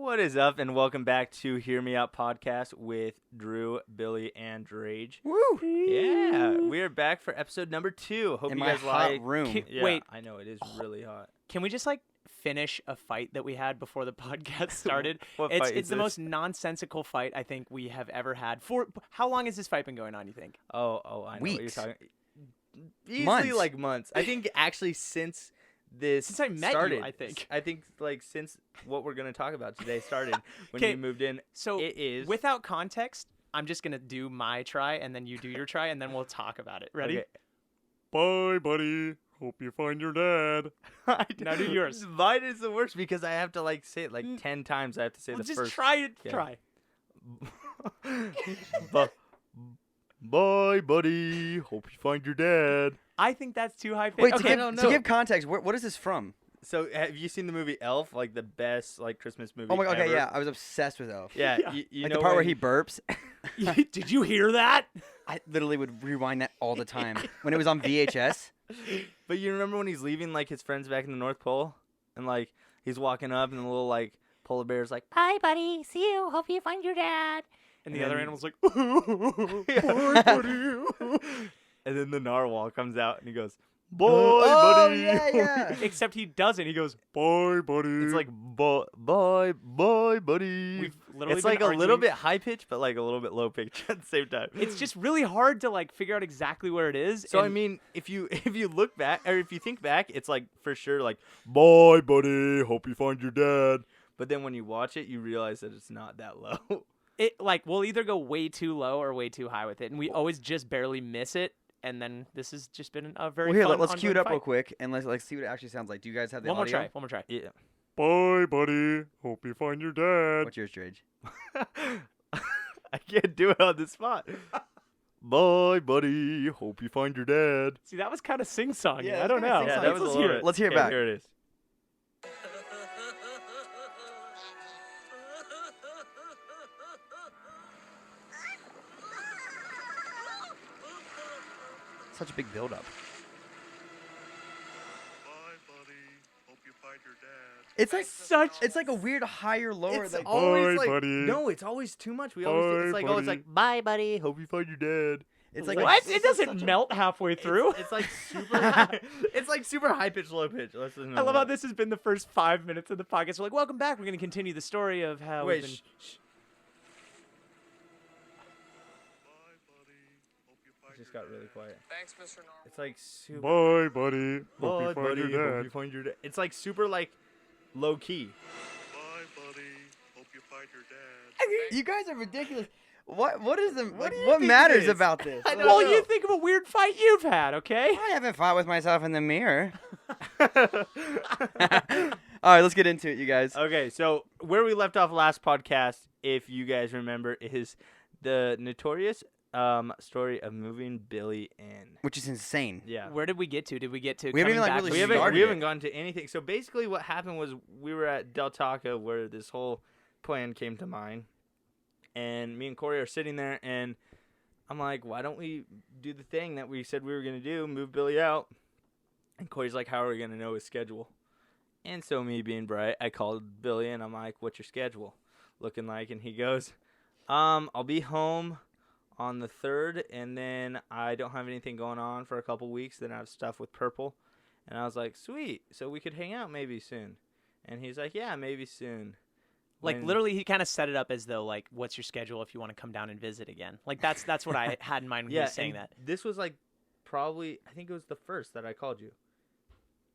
What is up, and welcome back to Hear Me Out Podcast with Drew, Billy, and Rage. Woo! Yeah, we are back for episode number 2. Hope In you my guys hot like. room. Yeah, Wait. I know it is really hot. Can we just finish a fight that we had before the podcast started? What it's fight is it's the this? most nonsensical fight I think we have ever had. For how long has this fight been going on? You think? Oh, I know what you're Weeks. talking. Easily Months. like months. I think actually since this Since I met you, started, I think. since what we're gonna talk about today started when 'Kay, you moved in. So It is without context, I'm just gonna do my try and then you do your try and then we'll talk about it. Ready? Okay. Bye, buddy. Hope you find your dad. Now do yours. Mine is the worst because I have to say it 10 times. I have to say Well, the just first. try it. Yeah. Try. Bye, buddy. Hope you find your dad. I think that's too high pitched. Wait, Okay. don't to know. give context, what is this from? So have you seen the movie Elf? Like the best Christmas movie. Oh my god, okay, ever? yeah, I was obsessed with Elf. Yeah, Yeah. you Like know the part where when- he burps. Did you hear that? I literally would rewind that all the time when it was on VHS. But you remember when he's leaving his friends back in the North Pole, and he's walking up, and the little polar bear's like, Bye, buddy. See you. Hope you find your dad. And And the other then- animal's like, Bye, buddy. And then the narwhal comes out and he goes, Bye, Oh buddy. yeah. except he doesn't. He goes, Bye, buddy. it's like, bye, buddy. we've literally It's been a little arguing- bit high pitched, but a little bit low pitched at the same time. It's just really hard to figure out exactly where it is. So I and mean, if you look back or if you think back, it's for sure Bye, buddy. Hope you find your dad. but then when you watch it, you realize that it's not that low. it we'll either go way too low or way too high with it, and we always just barely miss it. And then this has just been a very Well, here, fun, let's cue it ongoing up fight. real quick and let's see what it actually sounds like. Do you guys have the One more audio? try. One more try. Yeah. Bye, buddy. Hope you find your dad. What's yours, Drage? I can't do it on the spot. Bye, buddy. Hope you find your dad. See, that was kind of sing-songy. Yeah, I don't that's know. kinda Yeah, sing-songy. that was Let's a hear little it. bit. Let's hear it Okay, back. Here it is. Such a big build-up. Bye, buddy. Hope you find your dad. It's like Such. it's like a weird higher lower. It's like, always Bye, buddy. no, it's always too much. We always Bye, it's buddy. Bye, buddy. Hope you find your dad. it's like what? it's It such doesn't a- melt halfway through. It's super. High, it's super high pitch, low pitch. Let's listen to I love how that. this has been the first 5 minutes of the podcast. We're like, welcome back. We're going to continue the story of how Wait, we've been... shh. Bye, buddy. Hope you It find just your got really dad. quiet. Thanks, Mr. Normal. It's super. Bye, buddy. Hope Bye, you find buddy. your Hope dad. you find your dad. It's super low key. Bye, buddy. Hope you find your dad. You guys are ridiculous. What is the What do you what think it matters is? about this? I don't Well, know. you think of a weird fight you've had, okay? I haven't fought with myself in the mirror. All right, let's get into it, you guys. Okay, so where we left off last podcast, if you guys remember, is the notorious story of moving Billy in. Which is insane. Yeah. Where did we get to? Did we get to We haven't coming even, back really to We New York? haven't started it. gotten to anything. So basically, what happened was we were at Del Taco where this whole plan came to mind, and me and Corey are sitting there, and I'm like, "Why don't we do the thing that we said we were gonna do? Move Billy out." And Corey's like, "How are we gonna know his schedule?" And so me being bright, I called Billy, and I'm like, "What's your schedule looking like?" And he goes, "I'll be home on the 3rd, and then I don't have anything going on for a couple weeks. Then I have stuff with Purple." And I was like, "Sweet, so we could hang out maybe soon." And he's like, "Yeah, maybe soon." When- Literally, he kind of set it up as though, what's your schedule if you want to come down and visit again? That's what I had in mind when he was saying and that. This was probably, I think it was the 1st that I called you.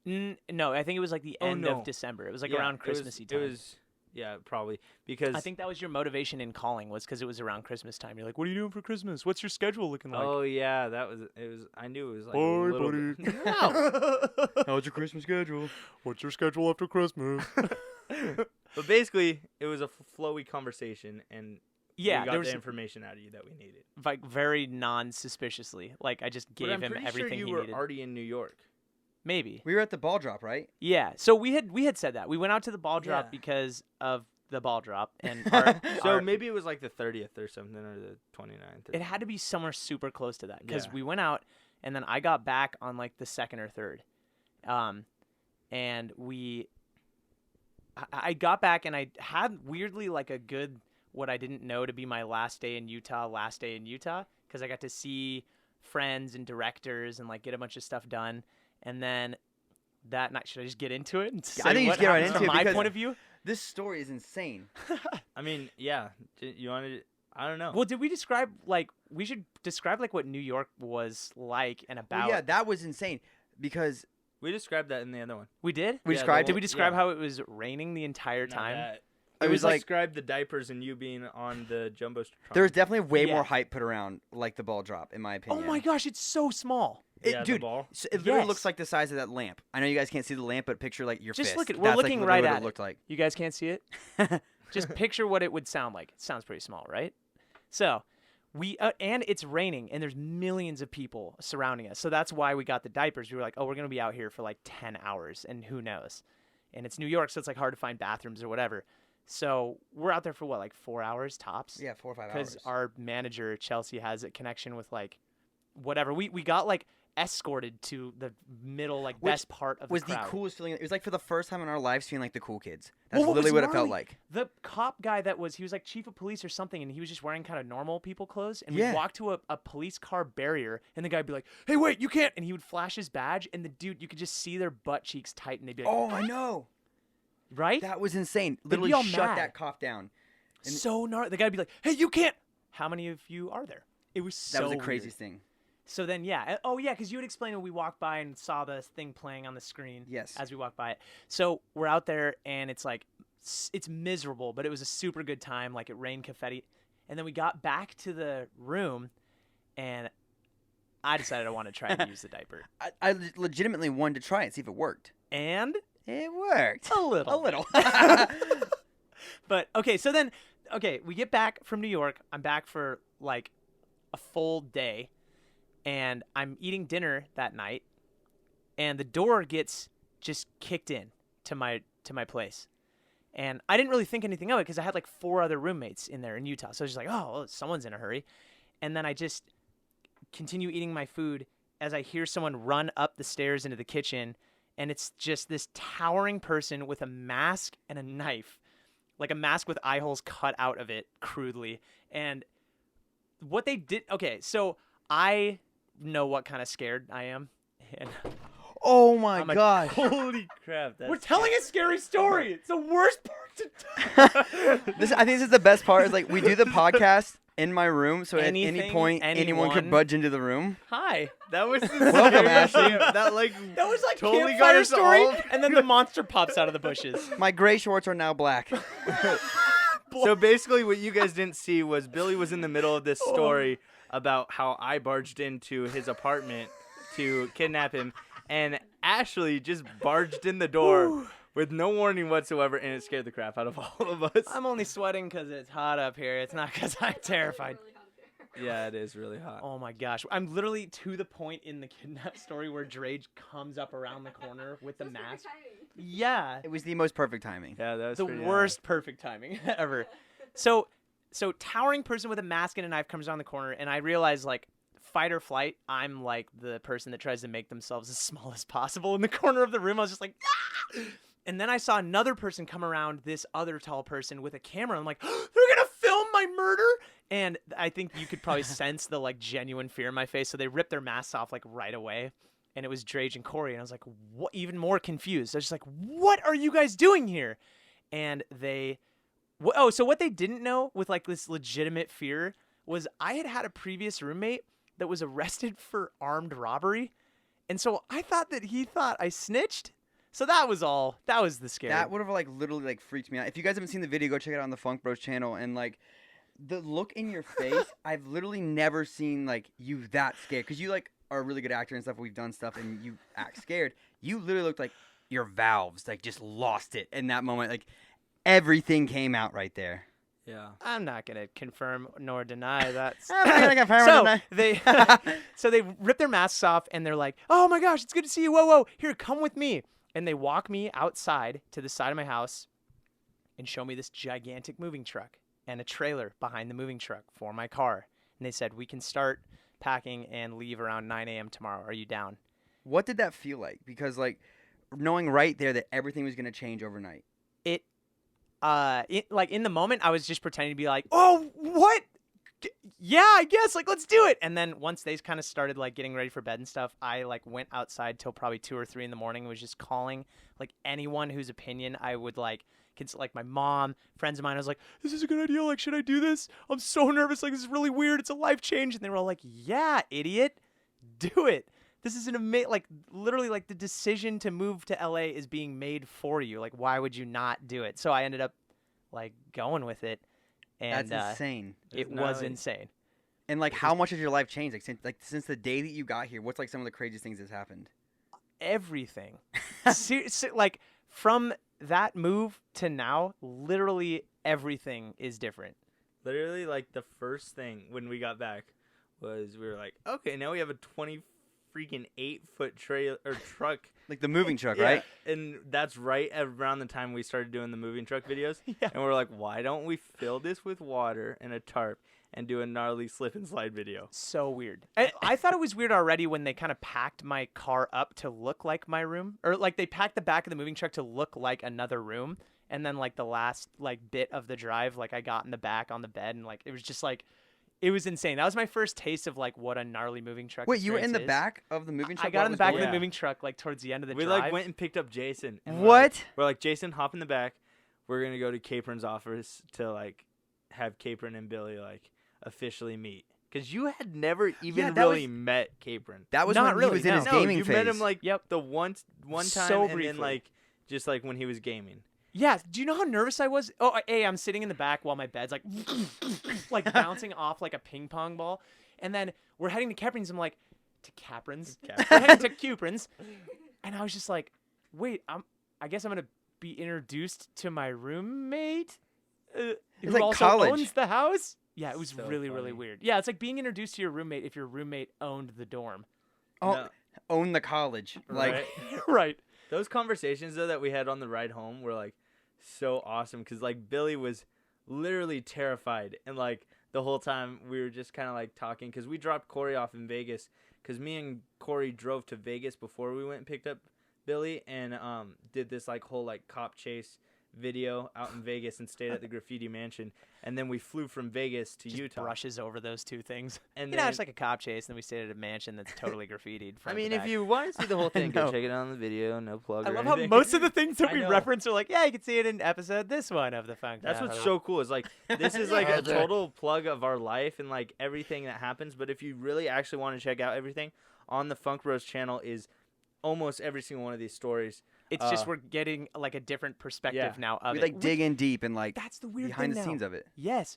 No, I think it was the Oh, end no. of December. It was Yeah, around it was- Christmassy time. It was, yeah, probably because I think that was your motivation in calling was because it was around Christmas time. You're like, what are you doing for Christmas? What's your schedule looking like? Oh yeah, that was it. Was I knew it was like Bye, a little buddy. bit. No. How's your Christmas schedule? What's your schedule after Christmas? But basically, it was a flowy conversation, and yeah, we got there was the information out of you that we needed. very non-suspiciously. I just But gave I'm him pretty everything sure he you were needed. already in New York. Maybe. We were at the ball drop, right? Yeah. So we had said that we went out to the ball drop Yeah. because of the ball drop, and our, So our- maybe it was the 30th or something, or the 29th. it had to be somewhere super close to that because Yeah. we went out, and then I got back on the 2nd or 3rd, and we I got back and I had weirdly like a good what I didn't know to be my last day in Utah because I got to see friends and directors and like get a bunch of stuff done. And then that night, should I just get into it? And say I think you what should get right happens into from it my because- point of view. This story is insane. I mean, yeah. You wanted? I don't know. Well, did we describe like we should describe like what New York was like and about? Well, yeah, that was insane because We described that in the other one. We did. we Yeah, described Did the we describe yeah. how it was raining the entire Not time? that. It It was was like- describe the diapers and you being on the jumbotron. there was definitely way Yeah. more hype put around like the ball drop, in my Oh opinion. my gosh, it's so small. Yeah, the Dude, ball. it literally Yes. looks like the size of that lamp. I know you guys can't see the lamp, but picture like your Just fist. look at- we're That's, looking like, right literally what at it looked like. You guys can't see it. Just picture what it would sound like. It sounds pretty small, right? So we and it's raining and there's millions of people surrounding us. So that's why we got the diapers. We were like, oh, we're gonna be out here for like 10 hours and who knows. And it's New York, so it's like hard to find bathrooms or whatever. So we're out there for what, like 4 hours tops? Yeah, 4 or 5 Because hours. our manager Chelsea has a connection with like whatever. We got like escorted to the middle, like Which best part of was the crowd. the coolest feeling. It was like for the first time in our lives feeling like the cool kids. That's Well, what was literally what it felt gnarly- like. The cop guy he was like chief of police or something, and he was just wearing kind of normal people clothes. And Yeah. we'd walk to a police car barrier, and the guy'd be like, "Hey, wait, you can't!" And he would flash his badge, and the dude, you could just see their butt cheeks tighten. They'd be like, Oh, I know. "Right?" That was insane. be Literally all shut mad. that cop down. and- So gnarly. The guy'd be like, "Hey, you can't!" How many of you are there? It was so That was the weird. craziest thing. So then, yeah. Oh, yeah, because you would explain when we walked by and saw the thing playing on the screen. Yes. As we walked by it. So we're out there, and it's like, it's miserable, but it was a super good time. Like, it rained confetti. And then we got back to the room, and I decided I wanted to try and use the diaper. I legitimately wanted to try it, see if it worked. And It worked. a little. A little. But, okay, so then, we get back from New York. I'm back for, like, a full day. And I'm eating dinner that night, and the door gets just kicked in to my place. And I didn't really think anything of it because I had like 4 other roommates in there in Utah. So I was just like, oh, well, someone's in a hurry. And then I just continue eating my food as I hear someone run up the stairs into the kitchen, and it's just this towering person with a mask and a knife, like a mask with eye holes cut out of it crudely. And what they did, so I know what kind of scared I am. And Oh my I'm a- gosh. Holy crap! That's we're telling a scary story. It's the worst part to tell. I think this is the best part. Is like we do the podcast in my room, so at any Anything, point anyone could anyone. budge into the room. Hi. That was the Welcome, scariest Ashley. thing. That That was like totally got campfire us story, all- and then the monster pops out of the bushes. My gray shorts are now black. So basically, what you guys didn't see was Billy was in the middle of this Oh. story about how I barged into his apartment to kidnap him, and Ashley just barged in the door with no warning whatsoever, and it scared the crap out of all of us. I'm only sweating because it's hot up here. It's not because I'm terrified. Yeah, it is really hot. Oh my gosh. I'm literally to the point in the kidnap story where Drage comes up around the corner with the mask. Yeah. It was the most perfect timing. Yeah, that was The pretty worst perfect timing ever. So towering person with a mask and a knife comes around the corner, and I realize, like, fight or flight, I'm like the person that tries to make themselves as small as possible in the corner of the room. I was just like, ah! And then I saw another person come around this other tall person with a camera. I'm like, they're gonna film my murder. And I think you could probably sense the like genuine fear in my face. So they ripped their masks off like right away. And it was Drage and Corey. And I was like, what? Even more confused. I was just like, what are you guys doing here? And so what they didn't know with like this legitimate fear was I had a previous roommate that was arrested for armed robbery. And so I thought that he thought I snitched. So that was all. That was the scare. That would have like literally like freaked me out. If you guys haven't seen the video, go check it out on the Funk Bros channel. And like the look in your face, I've literally never seen like you that scared. Because you like are a really good actor and stuff. We've done stuff and you act scared. You literally looked like your valves like just lost it in that moment. Like everything came out right there. Yeah. I'm not gonna confirm nor deny that. I'm not gonna confirm or so deny. they rip their masks off and they're like, "Oh my gosh, it's good to see you! Whoa, here, come with me." And they walk me outside to the side of my house and show me this gigantic moving truck and a trailer behind the moving truck for my car. And they said, "We can start packing and leave around 9 a.m. tomorrow. Are you down?" What did that feel like? Because like knowing right there that everything was gonna change overnight. It like in the moment, I was just pretending to be like, oh, what? Yeah, I guess, like, let's do it. And then once they kind of started like getting ready for bed and stuff, I like went outside till probably 2 or 3 in the morning and was just calling like anyone whose opinion I would like like my mom, friends of mine. I was like, this is a good idea. Like, should I do this? I'm so nervous. Like, this is really weird. It's a life change. And they were all like, yeah, idiot, do it. This is an amazing, like, literally, like, the decision to move to LA is being made for you. Like, why would you not do it? So I ended up like going with it. And That's insane. it That's was gnarly. insane. And like, how much has your life changed? Since the day that you got here, what's like some of the craziest things that's happened? Everything. Like from that move to now, literally everything is different. Literally, like the first thing when we got back was we were like, okay, now we have a 8-foot trailer or truck. Like the moving truck, Yeah, right? and that's right around the time we started doing the moving truck videos. Yeah. And we're like, why don't we fill this with water and a tarp and do a gnarly slip and slide video? So weird. I thought it was weird already when they kind of packed my car up to look like my room, or like they packed the back of the moving truck to look like another room. And then like the last like bit of the drive, like I got in the back on the bed and like it was just like, it was insane. That was my first taste of like what a gnarly moving truck. Wait, you were in the experience is. back of the moving truck? I got while in the it was back of going? the Yeah. moving truck like towards the end of the We drive. like went and picked up Jason. And What? We're like, Jason, hop in the back. We're gonna go to Capron's office to like have Capron and Billy like officially meet. Cause you had never even Yeah, that really was- met Capron. That was Not when really, he was in no. his No, gaming you phase. met him like Yep. the one time, So and briefly. then like just like when he was gaming. Yeah, do you know how nervous I was? Oh, hey, I'm sitting in the back while my bed's like, like bouncing off like a ping pong ball, and then we're heading to Capron's. I'm like, to Capron's? We're heading to Capron's, and I was just like, wait, I guess I'm gonna be introduced to my roommate, who like also college. owns the house. Yeah, it was So really, really funny. weird. Yeah, it's like being introduced to your roommate if your roommate owned the dorm. Oh, No. own the college. Like, Right? Right. Those conversations though that we had on the ride home were like so awesome because like Billy was literally terrified and like the whole time we were just kind of like talking because we dropped Corey off in Vegas because me and Corey drove to Vegas before we went and picked up Billy and did this like whole like cop chase video out in Vegas and stayed at the Graffiti Mansion and then we flew from Vegas to Just Utah brushes over those two things. and You then know, it's like a cop chase, and then we stayed at a mansion that's totally graffitied. I front mean to if back. you want to see the whole thing go know. check it out on the video, no plug I or love how anything. most of the things that I we know. reference are like, yeah, you can see it in episode this one of the Funk. That's Town. what's so cool is like this is like a Yeah. total plug of our life and like everything that happens. But if you really actually want to check out everything on the Funk Bros channel is almost every single one of these stories. It's just we're getting like a different perspective Yeah. now of we it. like dig in deep and like That's the weird behind thing the now. scenes of it. Yes,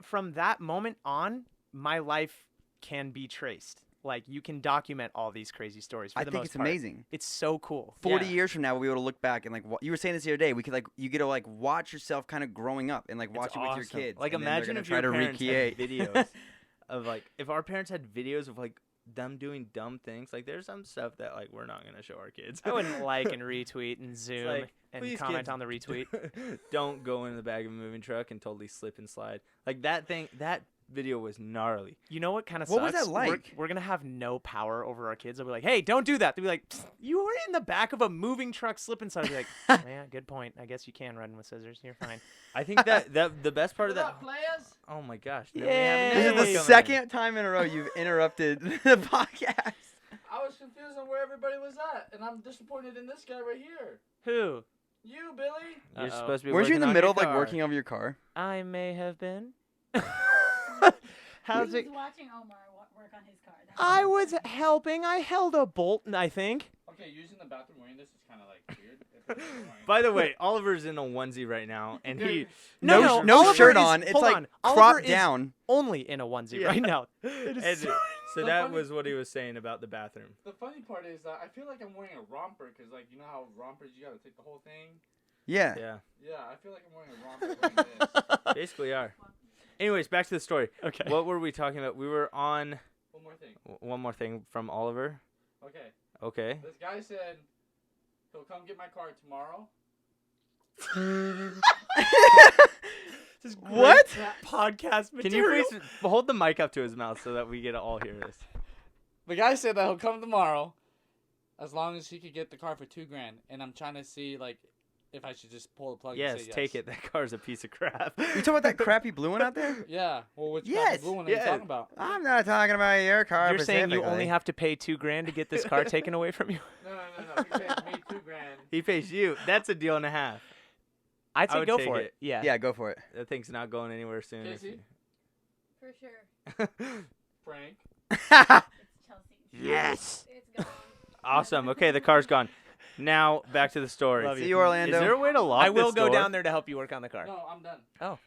from that moment on, my life can be traced. Like you can document all these crazy stories. For I the think most it's part. amazing. It's so cool. 40 Yeah. years from now, we'll be able to look back and like you were saying this the other day. We could like you get to like watch yourself kind of growing up and like watch It's it with your awesome. kids. Like and then they're imagine gonna if try your to parents recreate had videos of like if our parents had videos of like them doing dumb things. Like there's some stuff that like we're not gonna show our kids. I wouldn't like and retweet and zoom like, and please, comment kids, on the retweet. Don't go in the back of a moving truck and totally slip and slide. Like that thing. That video was gnarly. You know what kind of What sucks? was that like? We're gonna have no power over our kids. They'll be like, "Hey, don't do that." They'll be like, "Psst, "You were in the back of a moving truck, slipping." So I'll be like, oh, "Yeah, good point. I guess you can run with scissors. You're fine." I think that the best part of What that. up, players? Oh my gosh! Yay. we have This another is one the coming. second time in a row you've interrupted the podcast. I was confused on where everybody was at, and I'm disappointed in this guy right here. Who? You, Billy. You're Uh-oh. supposed to be. Weren't you in the working on middle your of like car. working on your car? I may have been. He How's was it? watching Omar work on his car. That's I what was helping. I held a bolt, I think. Okay, using the bathroom wearing this is kind of like weird. If it's boring. By the way, Oliver's in a onesie right now, and he No, no Oliver shirt is- on. It's hold like on. Oliver cropped is down. Only in a onesie Yeah. right now. It is and so- so that was what he was saying about the bathroom. The funny part is that I feel like I'm wearing a romper because, like, you know how rompers you gotta take the whole thing. Yeah. Yeah, Yeah, I feel like I'm wearing a romper like this. basically are. Anyways, back to the story. Okay. What were we talking about? We were on One more thing. one more thing from Oliver. Okay, Okay. this guy said he'll come get my car tomorrow. This is great What? podcast Can you material. please hold the mic up to his mouth so that we get to all hear this? The guy said that he'll come tomorrow, as long as he could get the car for $2,000. And I'm trying to see like if I should just pull the plug. Yes, and say take it. That car's a piece of crap. You talking about that crappy blue one out there? Yeah. Well, which Yes, blue one are yeah. you talking about? I'm not talking about your car. You're saying you only specifically. have to pay $2,000 to get this car taken away from you? No. He paid me $2,000. He pays you. That's a deal and a half. I'd I say would go take for it. it. Yeah. Yeah, go for it. That thing's not going anywhere soon. if Casey? For sure. Frank. It's Chelsea. Yes. It's gone. Awesome. Okay, the car's gone. Now back to the story. Love See you, Orlando. Is there a way to lock I will this go door? down there to help you work on the car. No, I'm done. Oh.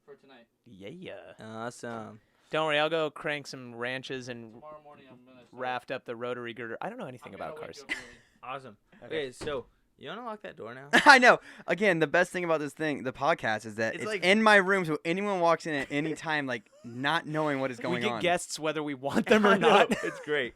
For tonight. Yeah. Awesome. Don't worry, I'll go crank some ranches and Tomorrow morning I'm gonna. start- raft up the rotary girder. I don't know anything I'm gonna about wake cars. you up early. Awesome. Okay. Okay, so you want to lock that door now? I know. Again, the best thing about this thing, the podcast, is that It's it's like- in my room, so anyone walks in at any time, like not knowing what is We going get on. guests whether we want them I or know, not. It's great.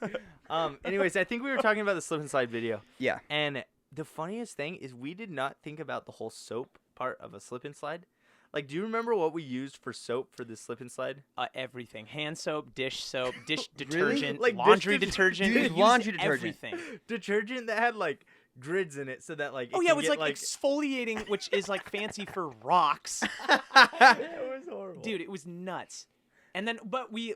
Anyways, I think we were talking about the slip and slide video. Yeah. And the funniest thing is we did not think about the whole soap part of a slip and slide. Like, do you remember what we used for soap for the slip and slide? Everything. Hand soap, dish soap, dish Really? detergent, Like dish laundry det- detergent. You We use used laundry detergent. Everything. Detergent that had like grids in it, so that like Oh it yeah, it can was get, like exfoliating, which is like fancy for rocks. it was horrible, Dude, it was nuts. And then, but we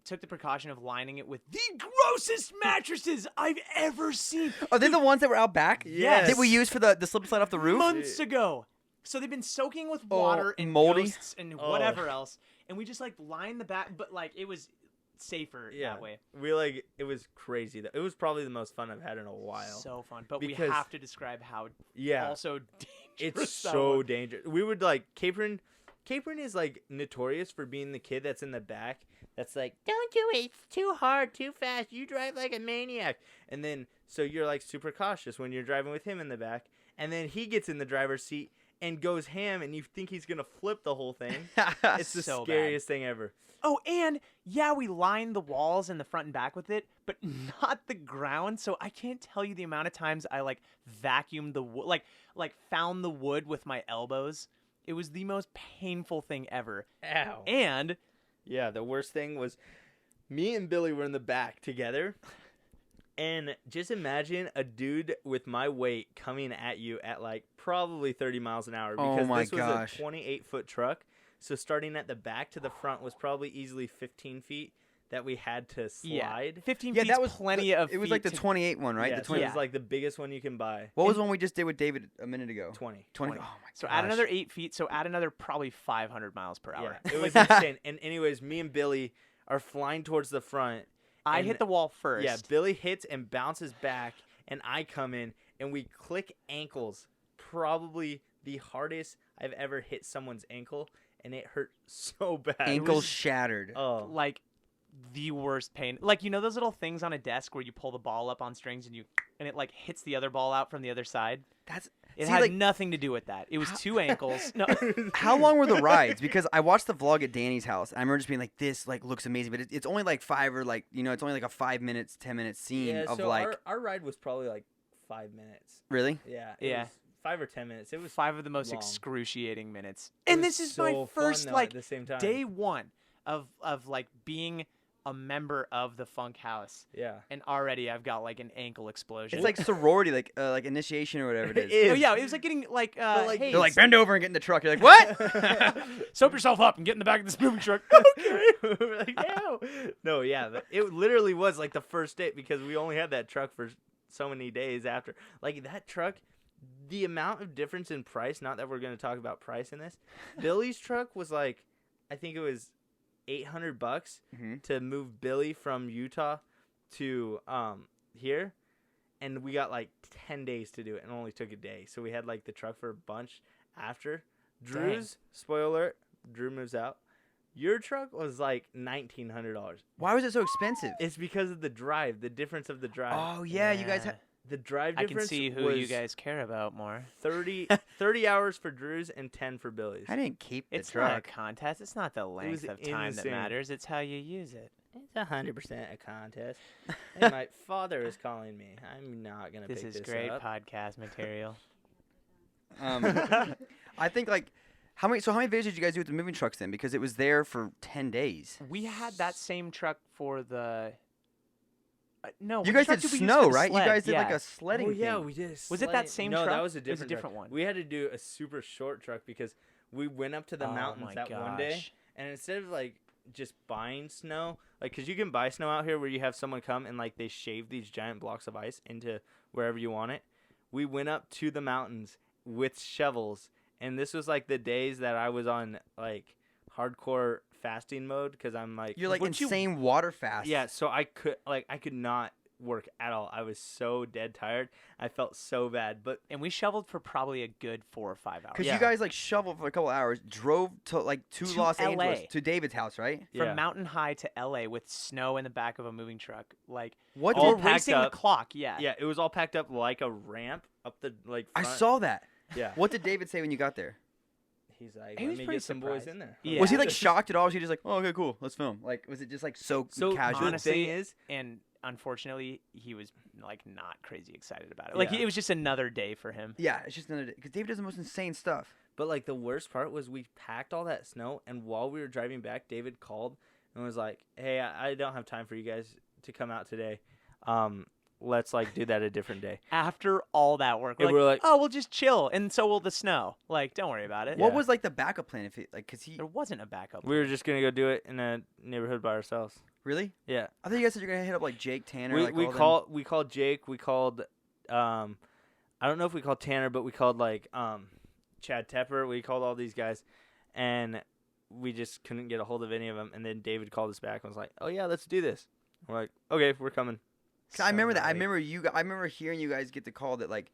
took the precaution of lining it with the grossest mattresses I've ever seen. Are they the ones that were out back? Yes. That we used for the slip and slide off the roof? Months ago. So they've been soaking with Oh, water and moldy? ghosts and Oh. whatever else, and we just like lined the back, but like it was safer Yeah, that way. we like it was crazy. It was probably the most fun I've had in a while. So fun, but we Because- have to describe how yeah, also dangerous. it's that so was. dangerous. We would like Capron. Capron is like notorious for being the kid that's in the back. That's like, don't do it. It's too hard, too fast. You drive like a maniac. And then so you're like super cautious when you're driving with him in the back. And then he gets in the driver's seat and goes ham, and you think he's gonna flip the whole thing. It's the So bad. scariest thing ever. Oh, and yeah, we lined the walls and the front and back with it, but not the ground. So I can't tell you the amount of times I like vacuumed the wood, like found the wood with my elbows. It was the most painful thing ever. Ow. And Yeah, the worst thing was me and Billy were in the back together. And just imagine a dude with my weight coming at you at like probably 30 miles an hour Oh because my this was gosh. a 28-foot truck. So starting at the back to the front was probably easily 15 feet that we had to yeah, slide. 15 Yeah, feet's that was plenty the, of. It was feet like the to- 28 one, right? Yeah, The so 20. it was like the biggest one you can buy. What was the one we just did with David a minute ago? 20. 20. 20. Oh my So gosh. add another 8 feet. So add another probably 500 miles per hour. Yeah, it was insane. And anyways, me and Billy are flying towards the front. I and- hit the wall first. Yeah, Billy hits and bounces back, and I come in, and we click ankles. Probably the hardest I've ever hit someone's ankle, and it hurt so bad. It Ankles was- shattered. Oh, Like the worst pain. Like, you know those little things on a desk where you pull the ball up on strings and it like hits the other ball out from the other side? That's It See, had like- nothing to do with that. It was two ankles. No. How long were the rides? Because I watched the vlog at Danny's house. And I remember just being like, "This like looks amazing," but it's only like 5 or like it's only like a 5 minutes, 10 minute scene yeah. of So like our ride was probably like 5 minutes. really. Yeah. It Yeah. was 5 or 10 minutes. It was 5 of the most long. excruciating minutes. It And was this is so my fun, first though, like at the same time. day one of like being a member of the Funk House, Yeah. and already I've got like an ankle explosion. It's like sorority, like initiation or whatever it is. It is. oh yeah, it was like getting like like, hey, They're like bend over and get in the truck. You're like, what? soap yourself up and get in the back of this moving truck. We're like, no. No, yeah. It literally was like the first day because we only had that truck for so many days after. Like that truck, the amount of difference in price, not that we're going to talk about price in this. Billy's truck was like, I think it was $800 Mhm. to move Billy from Utah to here. And we got like 10 days to do it and only took a day. So we had like the truck for a bunch after. Drew's, spoiler alert, Drew moves out. Your truck was like $1,900. Why was it so expensive? It's because of the drive, the difference of the drive. Oh yeah, you guys. The drive I difference can see who was you guys care about more. 30 hours for Drew's and 10 for Billy's. I didn't keep the It's not a truck. contest. It's not the was length of time insane. that matters. It's how you use it. It's 100% a contest. Hey, my father is calling me. I'm not going to pick This this is great up. podcast material. I think like how many videos did you guys do with the moving trucks then? Because it was there for 10 days. We had that same truck for the No, You which guys truck did we use for snow, the right? You sled? guys did like Yeah. a sledding Oh yeah, thing. we did. Was it that sledding. same No, truck? that was a It was a different different truck. one. We had to do a super short truck because we went up to the Oh mountains my that one day, gosh. and instead of like just buying snow, like because you can buy snow out here where you have someone come and like they shave these giant blocks of ice into wherever you want it. We went up to the mountains with shovels, and this was like the days that I was on like hardcore fasting mode because I'm like You're like Weren't you- insane water fast. yeah, so I could not work at all. I was so dead tired. I felt so bad, but And we shoveled for probably a good 4 or 5 hours. Because Yeah. you guys like shoveled for a couple hours, drove to To Los LA. Angeles to David's house, right? From yeah. Mountain High to LA with snow in the back of a moving truck. Like, What All we're did packed racing up. the clock, yeah. Yeah, it was all packed up like a ramp up the like. I Front. saw that? Yeah. What did David say when you got there? He's like, He let was me pretty get some boys surprised. in there. Yeah. Was he like shocked at all? Was he just like, oh, okay, cool, let's film? Like, was it just like so So casual? honestly- the thing is, And unfortunately, he was like not crazy excited about it. Like, Yeah. it was just another day for him. Yeah, it's just another day. Because David does the most insane stuff. but like the worst part was we packed all that snow, and while we were driving back, David called and was like, "Hey, I don't have time for you guys to come out today. Let's like do that a different day." After all that work, we're And like, we're like- oh, we'll just chill, and so will the snow. Like, don't worry about it. What Yeah. was like the backup plan? If it, like, cause he There wasn't a backup. We were plan. just gonna go do it in a neighborhood by ourselves. really? Yeah. I thought you guys said you're gonna hit up like Jake Tanner. We like, we all them. called Jake. We called I don't know if we called Tanner, but we called like Chad Tepper. We called all these guys, and we just couldn't get a hold of any of them. And then David called us back and was like, "Oh yeah, let's do this." We're like, "Okay, we're coming." 'Cause I remember that. I gnarly. remember I remember hearing you guys get the call that like,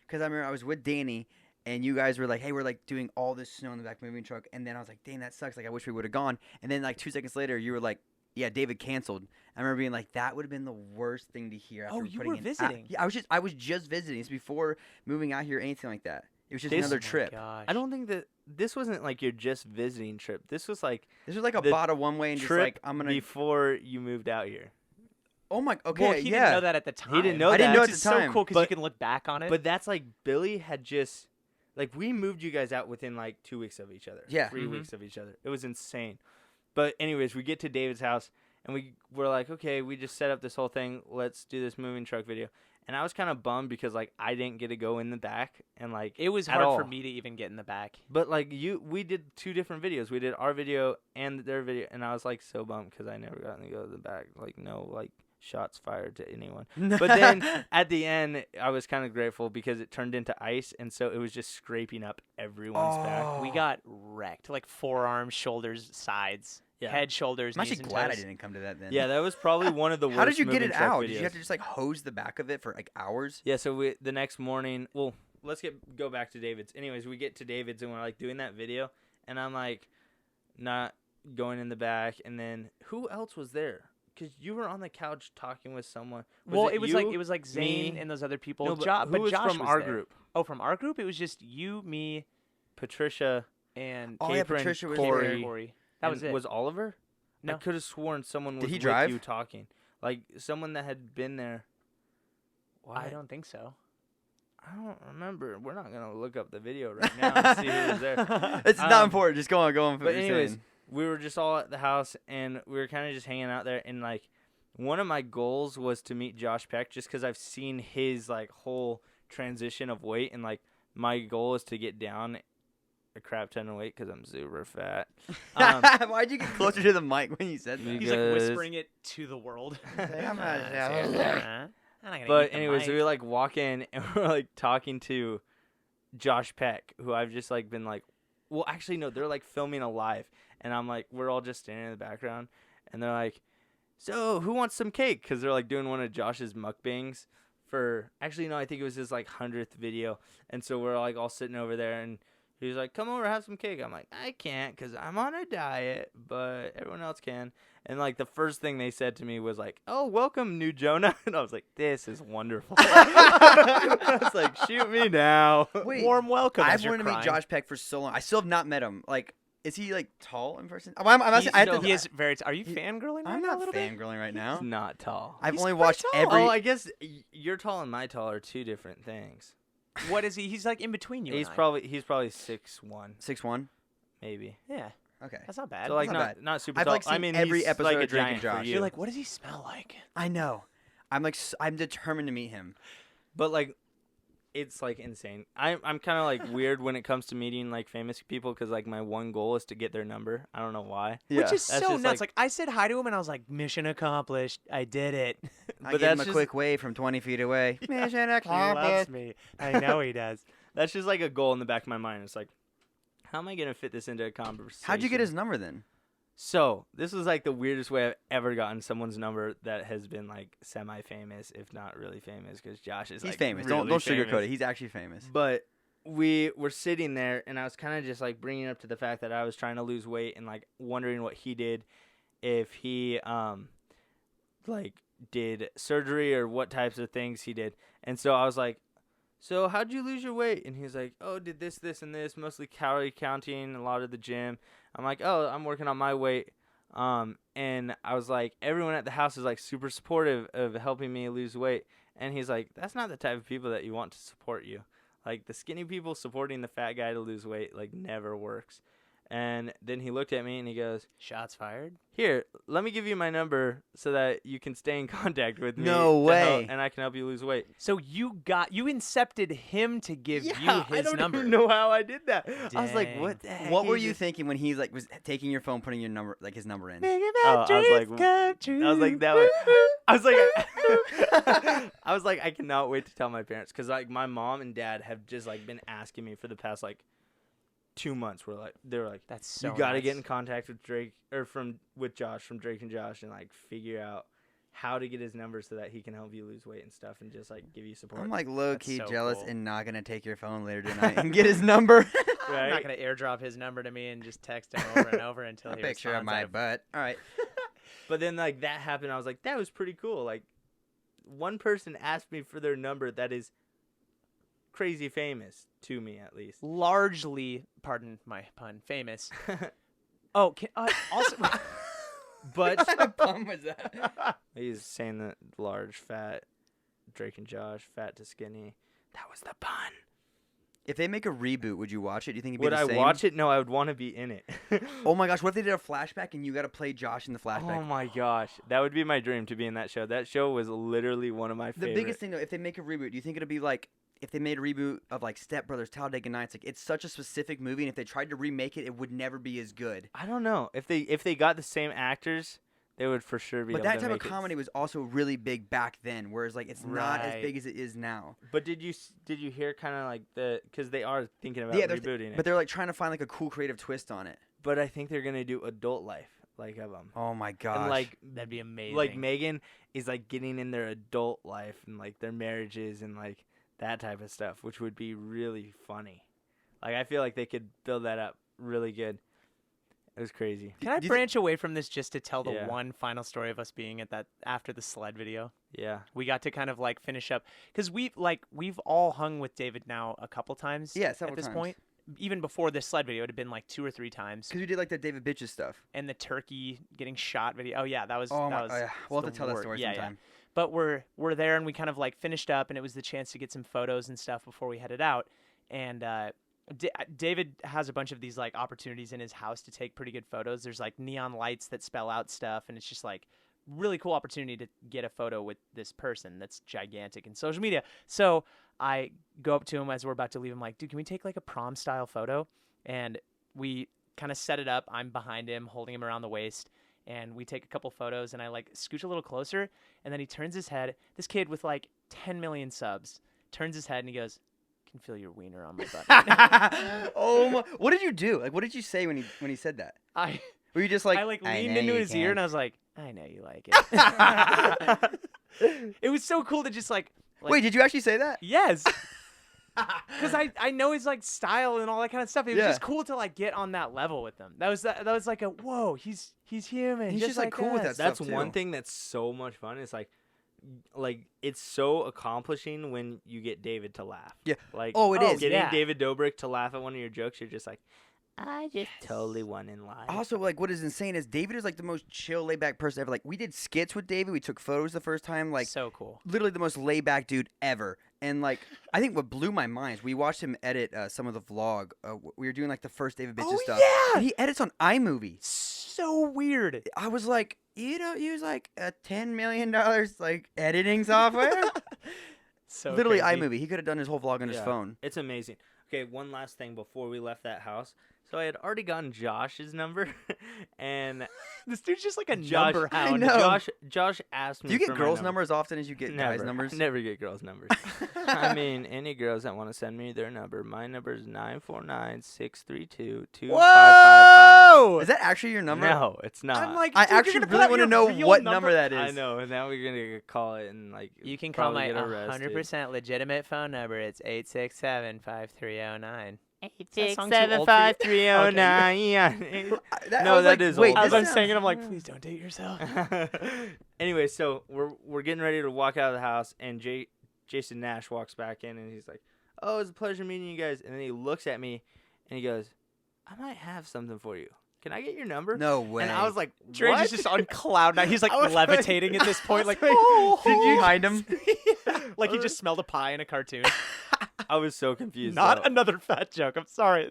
because I remember I was with Danny, and you guys were like, "Hey, we're like doing all this snow in the back of the moving truck," and then I was like, "Dang, that sucks. Like, I wish we would have gone." And then like 2 seconds later, you were like, "Yeah, David canceled." I remember being like, "That would have been the worst thing to hear." After Oh, you putting were in visiting. yeah, I was just visiting. It's before moving out here, or anything like that. It was just This- another Oh my trip. gosh. I don't think that this wasn't like your just visiting trip. This was like This was like a The bottle one way and just trip like I'm gonna. before you moved out here. Oh my. Okay. Well, he yeah. didn't know that at the time. didn't know I didn't that. know Which at is the time. so cool because you But- can look back on it. But that's like Billy had just like we moved you guys out within like 2 weeks of each other. Yeah. 3 Mhm. weeks of each other. It was insane. But anyways, we get to David's house and we were like, okay, we just set up this whole thing. Let's do this moving truck video. And I was kind of bummed because like I didn't get to go in the back and like it was at hard all. for me to even get in the back. But like we did 2 different videos. We did our video and their video, and I was like so bummed because I never got to go to the back. Like no like shots fired to anyone. But then at the end, I was kind of grateful because it turned into ice, and so it was just scraping up everyone's back. We got wrecked. Like forearms, shoulders, sides, Yeah. head, shoulders, I'm knees, actually and glad I toes. didn't come to that then. Yeah, that was probably one of the worst. How did you get moving it truck out? Videos. Did you have to just like hose the back of it for like hours? Yeah, so the next morning, well, let's go back to David's. Anyways, we get to David's and we're like doing that video, and I'm like not going in the back, and then who else was there? Because you were on the couch talking with someone. Well, it was you? like Zane me? and those other people. No, but but who was Josh from was our there. group? Oh, from our group, it was just you, me, Patricia, and Oh, yeah, Capron, Patricia was Corey. there. Corey. That and was it. Was Oliver? I No. could have sworn someone Did was he with drive? you talking, like someone that had been there. I don't think so. I don't remember. We're not gonna look up the video right now and see who was there. It's not important. Just go on with But what you're anyways, saying. we were just all at the house, and we were kind of just hanging out there. And like, one of my goals was to meet Josh Peck, just because I've seen his like whole transition of weight, and like my goal is to get down a crap ton of weight because I'm super fat. Why'd you get closer to the mic when you said that? He's like Because- whispering it to the world. I'm not- I'm not gonna But eat the anyways, mic. we like walk in and we're like talking to Josh Peck, who I've just like been like, well, actually no, they're like filming a live, and I'm like, we're all just standing in the background, and they're like, so who wants some cake? Because they're like doing one of Josh's mukbangs for, actually no, I think it was his like 100th video, and so we're like all sitting over there, and he's like, come over, have some cake. I'm like, I can't because I'm on a diet, but everyone else can. And like the first thing they said to me was like, oh, welcome, new Jonah. And I was like, this is wonderful. I was like, shoot me now. Wait, warm welcome. I've as you're wanted to meet crying. Josh Peck for so long. I still have not met him. Like, is he like tall in person? I'm asking, I have to, He is very. Are you he- fangirling? I'm right now not a little bit? fangirling right He's now. not tall. I've He's only pretty watched tall. every. Oh, I guess your tall and my tall are 2 different things. What is he? He's like in between you. He's and I. probably 6'1", 6'1". maybe. Yeah, Okay. that's not bad. So like not not bad. not super I've, tall. like, I seen mean, every he's episode like of a Drake and giant for Josh. you. You're like, what does he smell like? I know. I'm determined to meet him. But like, it's like insane. I'm kind of like weird when it comes to meeting like famous people because like my one goal is to get their number. I don't know why. Which is That's so just, nuts. Like, I said hi to him and I was like, mission accomplished. I did it. I But gave him that's a just- quick wave from 20 feet away. Mission He loves accomplished. me. I know he does. That's just like a goal in the back of my mind. It's like, how am I gonna fit this into a conversation? How'd you get his number then? So this was like the weirdest way I've ever gotten someone's number that has been like semi-famous, if not really famous, because Josh is He's like famous. Really Don't sugarcoat famous. it. He's actually famous. But we were sitting there, and I was kind of just like bringing up to the fact that I was trying to lose weight and like wondering what he did, if he like did surgery or what types of things he did. And so I was like, so how'd you lose your weight? And he's like, oh, did this, this, and this, mostly calorie counting, a lot of the gym. I'm like, oh, I'm working on my weight. And I was like, everyone at the house is like super supportive of helping me lose weight. And he's like, that's not the type of people that you want to support you. Like the skinny people supporting the fat guy to lose weight like never works. And then he looked at me and he goes, Shots fired. here, let me give you my number so that you can stay in contact with me. No to help- way. and I can help you lose weight. So you incepted him to give you I his don't number. even know how I did that. I was like, Dang. what the heck? What were He you just- thinking when he like was taking your phone, putting your number, like his number in? Making Oh, my I was like, dreams come true. I was like, that was, I was like, I was like, I cannot wait to tell my parents because like my mom and dad have just like been asking me for the past like 2 months. They were like, That's so you got to nuts. get in contact with Drake or with Josh from Drake and Josh and like figure out how to get his number so that he can help you lose weight and stuff and just like give you support. I'm like low That's key so jealous cool. and not gonna take your phone later tonight and get his number. I'm Right? not gonna airdrop his number to me and just text him over and over until A he picture of responds. my butt. All right. But then like that happened. I was like, that was pretty cool. Like one person asked me for their number that is crazy famous to me at least. Largely, pardon my pun, famous. Oh, also. But What kind of bum was that? he's saying that large, fat, Drake and Josh, fat to skinny. That was the pun. If they make a reboot, would you watch it? Do you think it'd be Would the I same? watch it? No, I would want to be in it. Oh my gosh, what if they did a flashback and you got to play Josh in the flashback? Oh my gosh, that would be my dream to be in that show. That show was literally one of my The favorite. biggest thing though, if they make a reboot, do you think it'd be like if they made a reboot of like Step Brothers, Talladega Nights? Like it's such a specific movie, and if they tried to remake it, it would never be as good. I don't know if they got the same actors, they would for sure be. But able that to type of make it. comedy was also really big back then, whereas like it's not as Right. big as it is now. But did you hear kind of like because they are thinking about Yeah, rebooting it. but they're like trying to find like a cool creative twist on it. But I think they're gonna do adult life like of them. Oh my gosh! And like That'd be amazing. like Megan is like getting in their adult life and like their marriages and like that type of stuff, which would be really funny. Like I feel like they could build that up really good. It was crazy. Can I do you thi- branch away from this just to tell the Yeah. one final story of us being at that after the sled video? Yeah. We got to kind of like finish up because we've all hung with David now a couple times. Yeah, at several this times. point. Even before this sled video, it had been like 2 or 3 times. Because we did like the David Bitches stuff. And the turkey getting shot video. Oh yeah, that was. Oh that my! was We'll have the to tell that wor- story yeah, sometime. But we're there and we kind of like finished up and it was the chance to get some photos and stuff before we headed out. And David has a bunch of these like opportunities in his house to take pretty good photos. There's like neon lights that spell out stuff and it's just like really cool opportunity to get a photo with this person that's gigantic in social media. So I go up to him as we're about to leave. I'm like, dude, can we take like a prom style photo? And we kind of set it up. I'm behind him, holding him around the waist. And we take a couple photos and I like scooch a little closer. And then he turns his head. This kid with like 10 million subs turns his head and he goes, can feel your wiener on my butt. Oh my! What did you do? Like, what did you say when he said that? I Were you just like I like "I leaned know into you his ear can." and I was like, I know you like it. It was so cool to just like Wait, did you actually say that? yes. Because I know his like style and all that kind of stuff. It was Yeah. just cool to like get on that level with him. That was like a whoa. He's human. He's just just, like, cool with us. that That's stuff, one too. thing that's so much fun. It's like it's so accomplishing when you get David to laugh. Yeah. Like Oh, it is. getting yeah. David Dobrik to laugh at one of your jokes. You're just like, I just totally won in life. Also, like, what is insane is David is like the most chill, laid back person ever. Like, we did skits with David. We took photos the first time. Like, so cool. literally the most laid back dude ever. And like, I think what blew my mind is we watched him edit some of the vlog. We were doing like the first David Bitches Oh, stuff. yeah! And he edits on iMovie. So weird. I was like, you don't use like a $10 million like editing software? So Literally crazy. iMovie. He could have done his whole vlog on his Yeah, phone. It's amazing. Okay, one last thing before we left that house. So I had already gotten Josh's number, and This dude's just like a Josh, number I hound. know. Josh asked me. Do you get for my girls' number. numbers as often as you get Never. guys' numbers? I never get girls' numbers. I mean, any girls that want to send me their number. My number is 949-632-2555. Whoa! Is that actually your number? No, it's not. I'm like, I dude, you're actually gonna put really out want to your know real what number that is. I know, and now we're gonna call it and like. You can call probably my get arrested. 100% legitimate phone number. It's 867-5309. 867-5309. Yeah. No, that is wait, old. As this I'm sounds- saying it, I'm like, please don't date yourself. Anyway, so we're getting ready to walk out of the house, and Jason Nash walks back in, and he's like, "Oh, it's a pleasure meeting you guys." And then he looks at me, and he goes, "I might have something for you. Can I get your number?" No way. And I was like, Drake "What?" is just on cloud nine. He's like I was levitating like- at this point, like, I was Did you behind him? like he just smelled a pie in a cartoon. I was so confused. Not though. another fat joke. I'm sorry.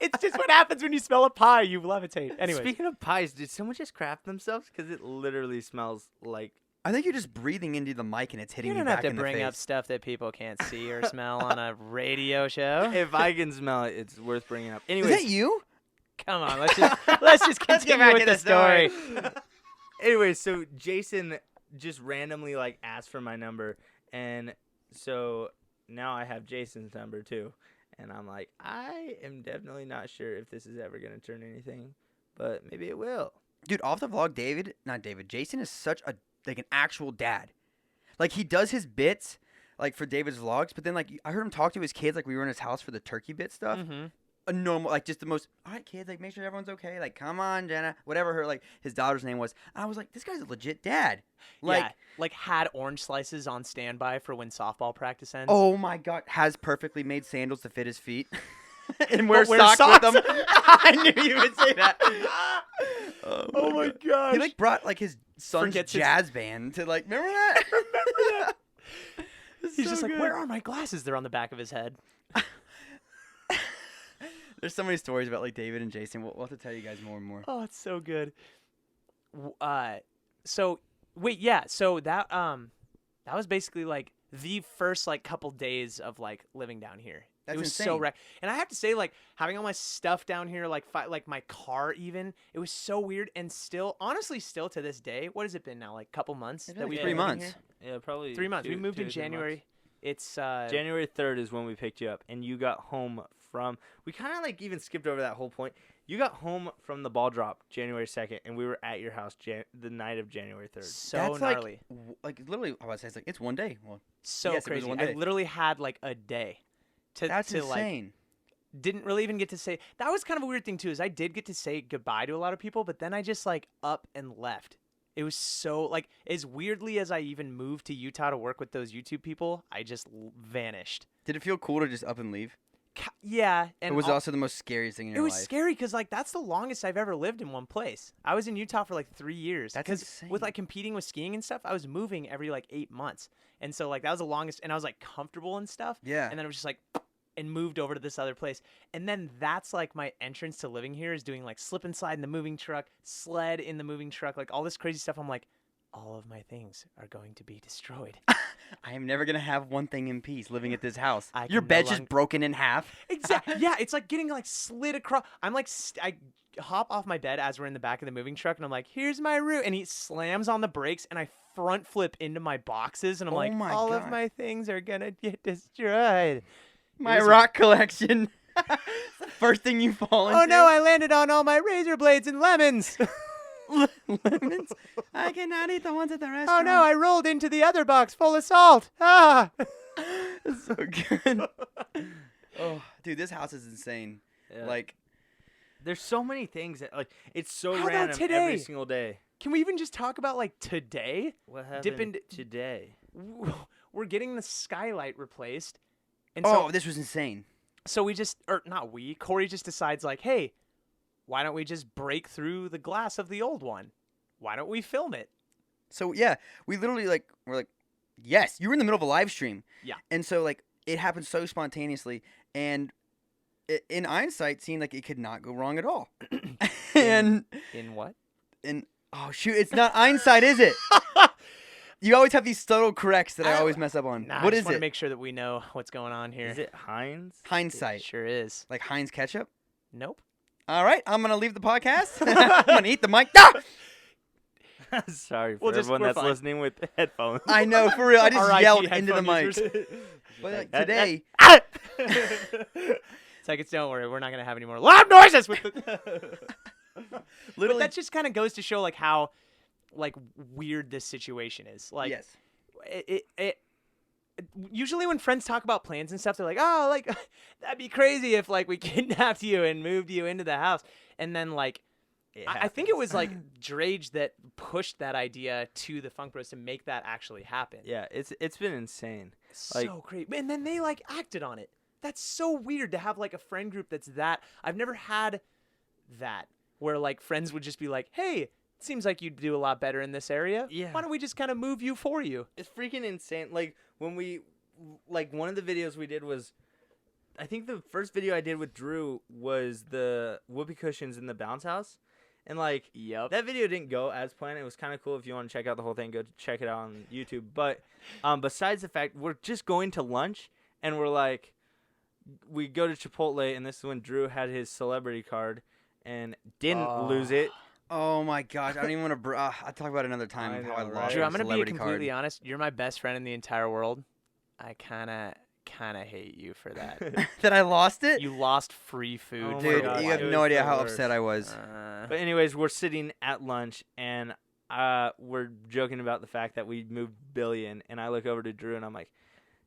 It's just what happens when you smell a pie. You levitate. Anyway, Speaking of pies, did someone just crap themselves? Because it literally smells like. I think you're just breathing into the mic and it's hitting you you don't have back to in the bring face. up stuff that people can't see or smell on a radio show. If I can smell it, it's worth bringing up. Is Anyways, that you? Come on, let's just Let's get continue back with to the the story. story. Anyway, so Jason just randomly like asked for my number, and so now I have Jason's number too, and I'm like, I am definitely not sure if this is ever gonna turn anything, but maybe it will. Dude, off the vlog, Jason is such a like an actual dad. Like he does his bits like for David's vlogs, but then like I heard him talk to his kids like we were in his house for the turkey bit stuff. Mm-hmm. A normal like just the most all right kids, like make sure everyone's okay, like come on Jenna, whatever her like his daughter's name was. I was like, this guy's a legit dad. Like Yeah, like had orange slices on standby for when softball practice ends. oh my god, has perfectly made sandals to fit his feet. And But wears wears socks with socks. them. I knew you would say that. Oh my gosh. He like brought like his son's Forgets his- jazz band to like remember that? He's just like, where are my glasses? They're on the back of his head. There's so many stories about like David and Jason. We'll have to tell you guys more and more. Oh, it's so good. So wait, yeah. So that was basically like the first like couple days of like living down here. That's it was insane. so wrecked. And I have to say, like having all my stuff down here, like like my car, even it was so weird. And still, honestly, still to this day, what has it been now? Like couple months It's that been we've like been 3 living months. here? Yeah, probably 3 months. We moved in 2 to 3 months. January. It's January 3rd is when we picked you up, and you got home from. We kind of like even skipped over that whole point. You got home from the ball drop January 2nd, and we were at your house the night of January 3rd. so That's gnarly. like literally. I was say it's like it's one day. Well, So yes, it was crazy. one I day. literally had like a day to that's to like insane. didn't really even get to say. That was kind of a weird thing too. Is I did get to say goodbye to a lot of people, but then I just like up and left. It was so like as weirdly as I even moved to Utah to work with those YouTube people, I just vanished. Did it feel cool to just up and leave? Yeah, and It was al- also the most scariest thing in it your was life. scary because like that's the longest I've ever lived in one place. I was in Utah for like 3 years. That's 'cause insane. with like competing with skiing and stuff, I was moving every like 8 months, and so like that was the longest. And I was like comfortable and stuff. Yeah. And then it was just like, and moved over to this other place. And then that's like my entrance to living here is doing like slip and slide in the moving truck, sled in the moving truck, like all this crazy stuff. I'm like, all of my things are going to be destroyed. I am never gonna have one thing in peace living at this house. I Your can no bed's longer- just broken in half. Exactly. Yeah, it's like getting like slid across. I'm like, I hop off my bed as we're in the back of the moving truck, and I'm like, "Here's my route," and he slams on the brakes, and I front flip into my boxes, and I'm Oh like, my "All of God. my things are gonna get destroyed." My was a- rock collection. It's the first thing you fall into. Oh no! I landed on all my razor blades and lemons. Lemons. I cannot eat the ones at the Oh restaurant. no! I rolled into the other box full of salt. Ah! It's so good. Oh, dude, this house is insane. Yeah. Like, There's so many things that like it's so How about random today? every single day. Can we even just talk about like today? What happened Dip into- today? We're getting the skylight replaced, and oh, so this was insane. so we just or not we Corey just decides like, hey, why don't we just break through the glass of the old one? Why don't we film it? So yeah, we literally like we're like, yes, you were in the middle of a live stream. Yeah. And so like it happened so spontaneously, and in hindsight, seemed like it could not go wrong at all. And In what? And oh shoot, it's not Einstein, is it? You always have these subtle corrects that I always mess up on. Nah, What I is just want it? to make sure that we know what's going on here. Is it Heinz? Hindsight. Sure is. Like Heinz ketchup? Nope. All right, I'm going to leave the podcast. I'm going to eat the mic. Ah! Sorry for We'll just- everyone we're that's fine. listening with headphones. I know, for real. I just R.I.P. yelled into the headphone mic. users. But like, That- today, It's like, don't worry, we're not gonna have any more loud noises with the. But literally, that just kind of goes to show like how like weird this situation is. Like, yes. it usually when friends talk about plans and stuff, they're like, oh, like that'd be crazy if like we kidnapped you and moved you into the house, and then like. I think it was like Drage that pushed that idea to the Funk Bros to make that actually happen. Yeah, it's been insane. So Like- great. And then they like acted on it. That's so weird to have like a friend group that's that. I've never had that where like friends would just be like, "Hey, it seems like you'd do a lot better in this area. Yeah. Why don't we just kind of move you for you?" It's freaking insane. Like when we, like one of the videos we did was, I think the first video I did with Drew was the whoopee cushions in the bounce house, and like Yep. that video didn't go as planned. It was kind of cool. If you want to check out the whole thing, go check it out on YouTube. But besides the fact we're just going to lunch and we're like, we go to Chipotle, and this is when Drew had his celebrity card and didn't lose it. Oh my gosh, I don't even want to. I'll talk about it another time. I How I know, lost right? Drew, my I'm gonna be celebrity completely card. honest. You're my best friend in the entire world. I kind of hate you for that. That I lost it, You lost free food. Oh my dude. God, You have it no was idea the how worst. upset I was. But anyways, we're sitting at lunch, and we're joking about the fact that we moved Billy in, and I look over to Drew, and I'm like,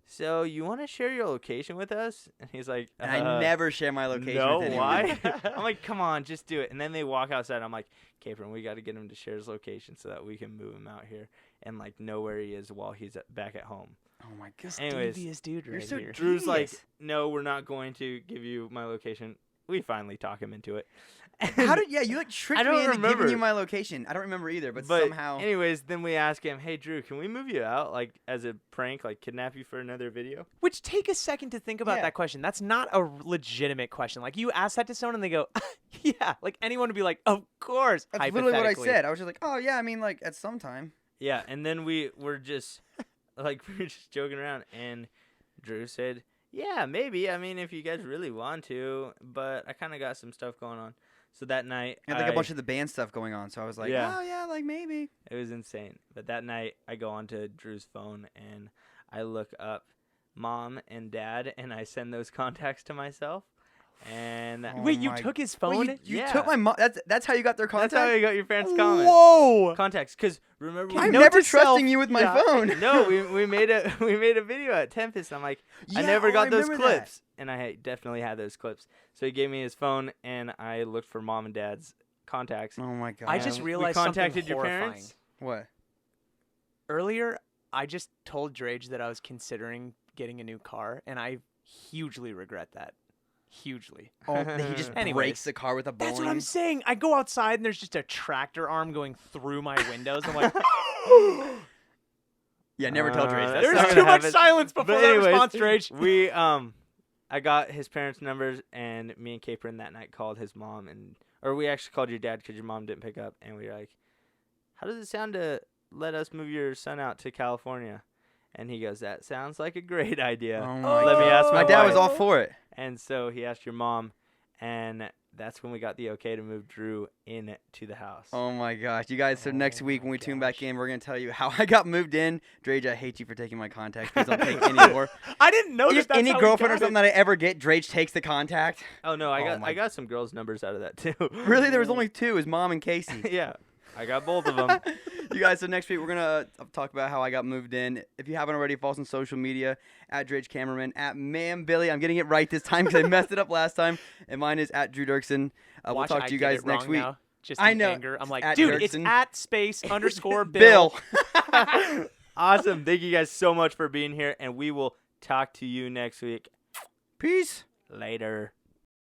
so you want to share your location with us? And he's like, And I never share my location. no, with anyone. why? I'm like, come on, just do it. And then they walk outside. I'm like, Capron, we got to get him to share his location so that we can move him out here and like know where he is while he's back at home. Oh my god. Anyways, Devious dude You're right so here. Drew's like, Genius. no, we're not going to give you my location. We finally talk him into it. How did you like tricked I don't me into remember. giving you my location? I don't remember either, but somehow. anyways, then we ask him, hey Drew, can we move you out like as a prank, like kidnap you for another video? Which take a second to think about Yeah. that question. That's not a legitimate question. Like you ask that to someone and they go, yeah. Like anyone would be like, of course. That's literally what I hypothetically. said. I was just like, oh yeah, I mean like at some time. Yeah, and then we were just like we were just joking around, and Drew said, yeah, maybe. I mean, if you guys really want to, but I kind of got some stuff going on. So that night, I had like a bunch of the band stuff going on, so I was like, Yeah. oh yeah, like maybe. It was insane. But that night, I go onto Drew's phone and I look up Mom and Dad, and I send those contacts to myself. And Oh Wait, you my- took his phone? Wait, you Yeah. took my mom. That's how you got their contact. that's how I got your parents' comments. Whoa! Contacts, because remember I'm note never to self- trusting you with my yeah. phone. no, we made a video at Tempest. I'm like, I Yeah, never oh, got I those remember that. clips, and I definitely had those clips. So he gave me his phone, and I looked for Mom and Dad's contacts. Oh my god. I just And realized we something contacted your horrifying. parents. What? Earlier, I just told Drage that I was considering getting a new car, and I hugely regret that. Hugely. Oh, that he just Anyways, breaks the car with a bowling. That's what I'm saying. I go outside and there's just a tractor arm going through my windows. I'm like, Yeah, never tell Drake. Uh, That's there's not not gonna too much happen. silence before But that anyways, response, Drage. We I got his parents' numbers, and me and Capron that night called his mom, or we actually called your dad because your mom didn't pick up, and we were like, how does it sound to let us move your son out to California? And he goes, that sounds like a great idea. Oh my Let me ask god. my My dad was wife. all for it. And so he asked your mom, and that's when we got the okay to move Drew into the house. Oh my gosh, you guys! So next Oh week when my we tune back gosh. in, we're gonna tell you how I got moved in. Drage, I hate you for taking my contact. Please don't take any more. I didn't know If that's any how we girlfriend or got something it. that I ever get, Drage takes the contact. Oh no, I Oh got my- got some girls' numbers out of that too. Really, there was only two: his mom and Casey. yeah, I got both of them. You guys, so next week we're gonna talk about how I got moved in. If you haven't already, follow us on social media at Drage Cameraman, at Ma'am Billy. I'm getting it right this time because I messed it up last time. And mine is at Drew Dirksen. We'll Watch, talk I to you get guys it next wrong week. now, just I in know. anger. I'm like, At dude, Dirksen. it's at space _ Bill. Awesome. Thank you guys so much for being here, and we will talk to you next week. Peace. Later.